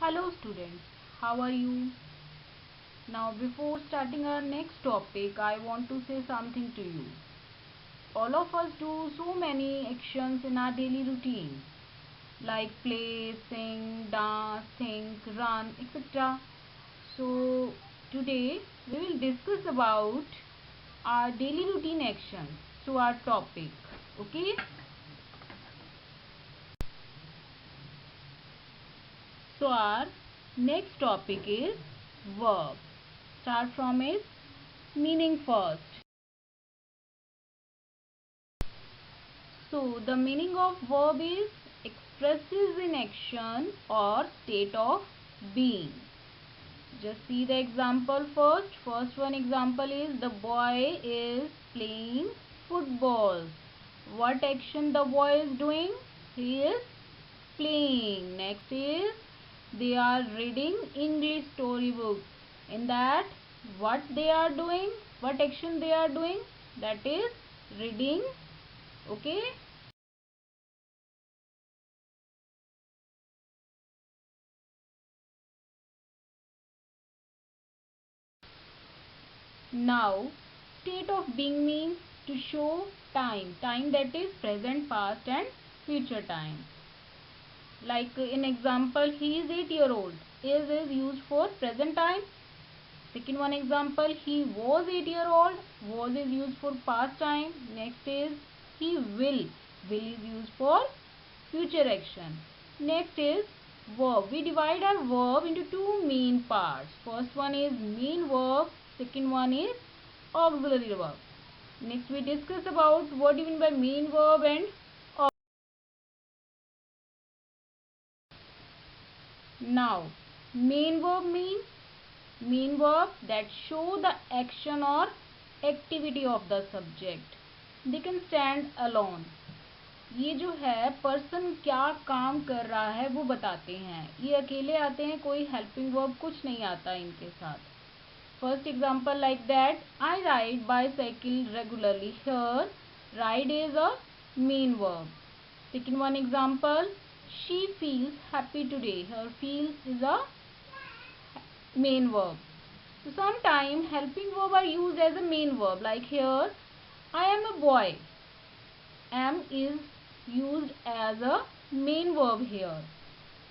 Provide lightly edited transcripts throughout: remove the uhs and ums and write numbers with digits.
Hello students, how are you? Now before starting our next topic, I want to say something to you. All of us do so many actions in our daily routine like play, sing, dance, think, run, etc. So today we will discuss about our daily routine actions. So our topic, okay? So our next topic is verb. Start from its meaning first. So the meaning of verb is expresses in action or state of being. Just see the example first. First one example is the boy is playing football. What action the boy is doing? He is playing. Next is they are reading English storybook. In that what they are doing? What action they are doing? That is reading. Okay. Now, state of being means to show time. Time that is present, past and future time. Like in example, he is 8-year-old. Is used for present time. Second one example, he was 8-year-old. Was is used for past time. Next is he will. Will is used for future action. Next is verb. We divide our verb into two main parts. First one is main verb. Second one is auxiliary verb. Next we discuss about what you mean by main verb and now main verb means main verb that show the action or activity of the subject. They can stand alone. ये जो है person क्या काम कर रहा है वो बताते हैं. ये अकेले आते हैं, कोई हेल्पिंग वर्ब कुछ नहीं आता इनके साथ. First example like that, I ride bicycle regularly. Here, ride is a main verb. Second one example, she feels happy today. Her feels is a main verb. So sometimes helping verb are used as a main verb. Like here, I am a boy. Am is used as a main verb here.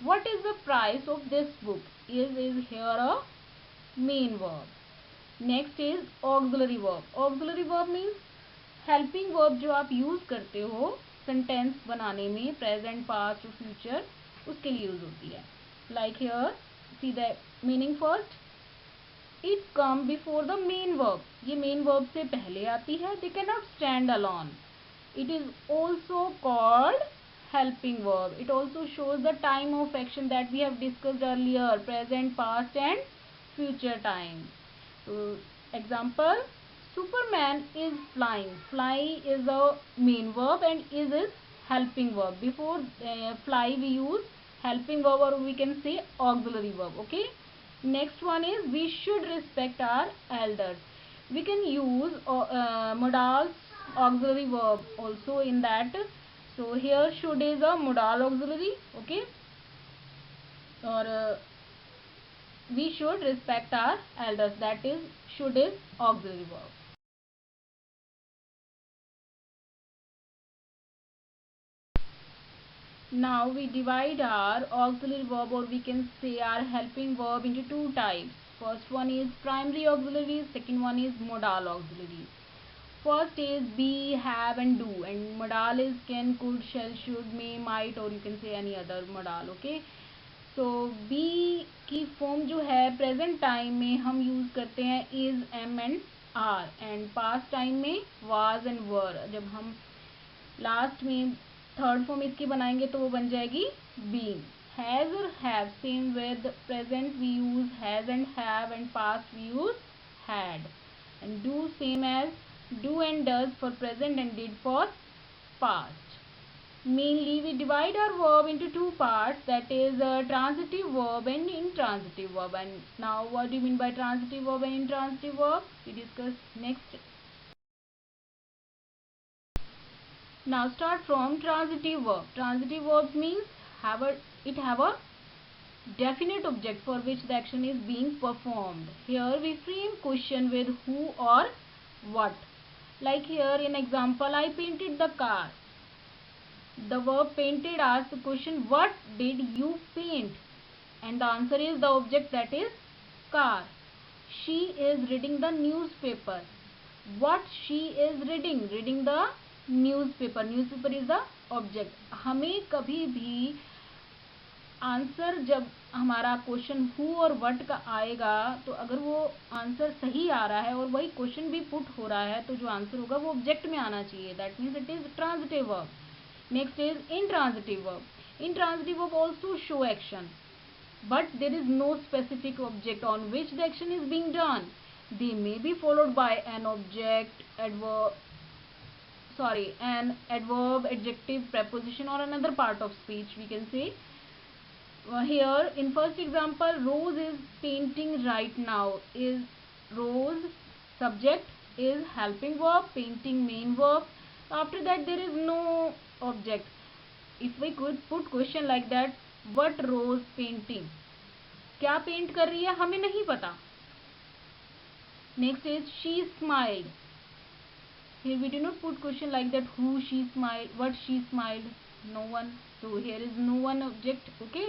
What is the price of this book? Is here a main verb. Next is auxiliary verb. Auxiliary verb means helping verb जो आप use करते हो sentence बनाने में, present, past और future, उसके लिए use होती है. Like here see the meaning first. It come before the main verb. ये मेन वर्ब से पहले आती है. They can not stand alone. It is also called helping verb. It also shows the time of action that we have discussed earlier, present, past and future time. So, example, Superman is flying. Fly is a main verb and is helping verb. Before fly we use helping verb or we can say auxiliary verb. Okay. Next one is we should respect our elders. We can use modals auxiliary verb also in that. So here should is a modal auxiliary. Okay. Or we should respect our elders. That is should is auxiliary verb. Now we divide our auxiliary verb or we can say our helping verb into two types. First one is primary auxiliaries, second one is modal auxiliaries. First is be, have and do, and modal is can, could, shall, should, may, might or you can say any other modal. Okay. So be की form जो है present time में हम use करते हैं is, am and are. And past time में was and were. जब हम लास्ट में थर्ड फॉर्म इसकी बनाएंगे तो वो बन जाएगी बीइंग. हैज़ और have same with present we use has and have and past we use had. And do same as do and does for present and did for past. Mainly we divide our verb into two parts, that is transitive verb and intransitive verb. And now what do you mean by transitive verb and intransitive verb? We discuss next. Now start from transitive verb. Transitive verbs means it have a definite object for which the action is being performed. Here we frame question with who or what. Like here in example, I painted the car. The verb painted asks the question, what did you paint? And the answer is the object, that is car. She is reading the newspaper. What she is reading? Reading the newspaper. Newspaper is the object. हमें कभी भी answer जब हमारा question who और what का आएगा, तो अगर वो आंसर सही आ रहा है और वही क्वेश्चन भी पुट हो रहा है, तो जो आंसर होगा वो ऑब्जेक्ट में आना चाहिए. That means it is transitive verb. Next is intransitive verb. Intransitive verb also show action, but there is no specific object on which the action is being done. They may be followed by an object, an adverb, adjective, preposition, or another part of speech, we can say. Here in first example, Rose is painting right now. Is Rose subject, is helping verb, painting main verb. After that there is no object. If we could put question like that, what Rose painting, क्या paint कर रही है हमें नहीं पता. Next is she smiled. Here we do not put question like that, who she smiled, what she smiled, no one. So here is no one object. Okay.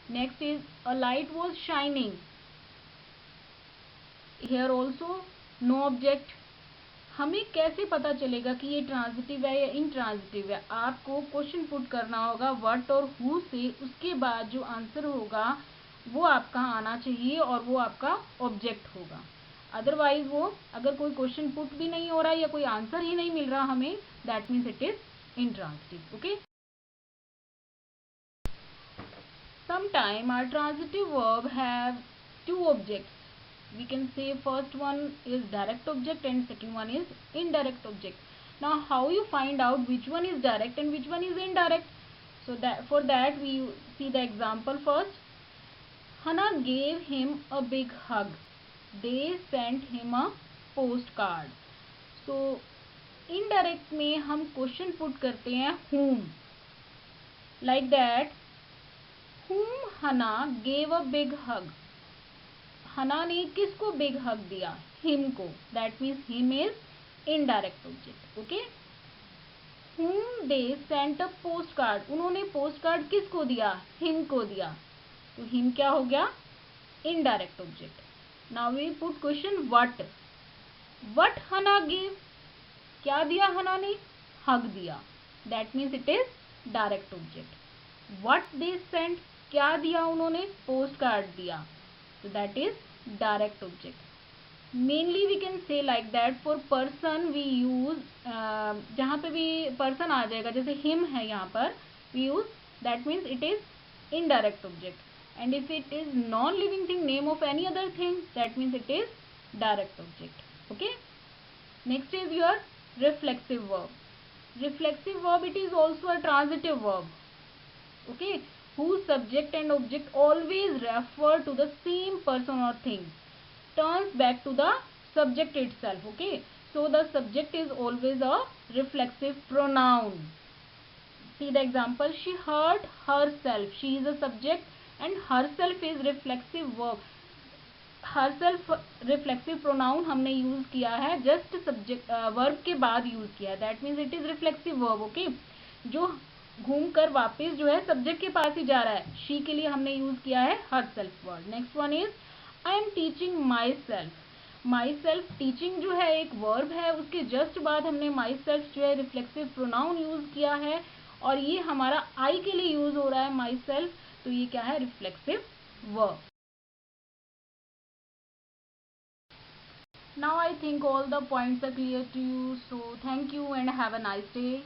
Next is a light was shining. Here also no object. हमें कैसे पता चलेगा कि ये transitive है या intransitive है? आपको क्वेश्चन पुट करना होगा व्हाट और हु से, उसके बाद जो आंसर होगा वो आपका आना चाहिए और वो आपका ऑब्जेक्ट होगा. अदरवाइज वो अगर कोई क्वेश्चन पुट भी नहीं हो रहा है या कोई आंसर ही नहीं मिल रहा हमें, that means it is intransitive. Okay. Sometime our transitive verb have two objects. We can say first one is direct object and second one is indirect object. Now how you find out which one is direct and which one is indirect? So that for that we see the example first. Hannah gave him a big hug. They sent him a postcard. So indirect में हम question put करते हैं whom. Like that, whom Hannah gave a big hug. हना ने किसको big हग दिया? Him को. That means him is indirect object. Okay. whom they sent a postcard. उन्होंने पोस्ट कार्ड किसको दिया? हिम को दिया. तो हिम क्या हो गया? Indirect object. Now we put question what Hannah give. क्या दिया हना ने? हग दिया. That means it is direct object. What they sent. क्या दिया उन्होंने? पोस्ट कार्ड दिया. So that is direct object. Mainly we can say like that, for person we use जहाँ पे भी person आ जाएगा, जैसे him है यहाँ पर, we use that means it is indirect object. And if it is non-living thing, name of any other thing, that means it is direct object. Okay. Next is your reflexive verb. Reflexive verb, it is also a transitive verb. Okay. Whose subject and object always refer to the same person or thing, turns back to the subject itself. Okay. So the subject is always a reflexive pronoun. See the example. She hurt herself. She is a subject and herself is reflexive verb. herself reflexive pronoun हमने use किया है just subject verb के बाद use किया है. That means it is reflexive verb. Okay. जो घूम कर वापिस जो है सब्जेक्ट के पास ही जा रहा है. शी के लिए हमने यूज किया है her self word. Next one is I am teaching my self. My self teaching जो है एक वर्ब है, उसके जस्ट बाद हमने माई सेल्फ जो है रिफ्लेक्सिव प्रोनाउन यूज किया है और ये हमारा आई के लिए यूज हो रहा है माई सेल्फ. तो ये क्या है? Reflexive verb. Now I think all the points are clear to you. So thank you and have a nice day.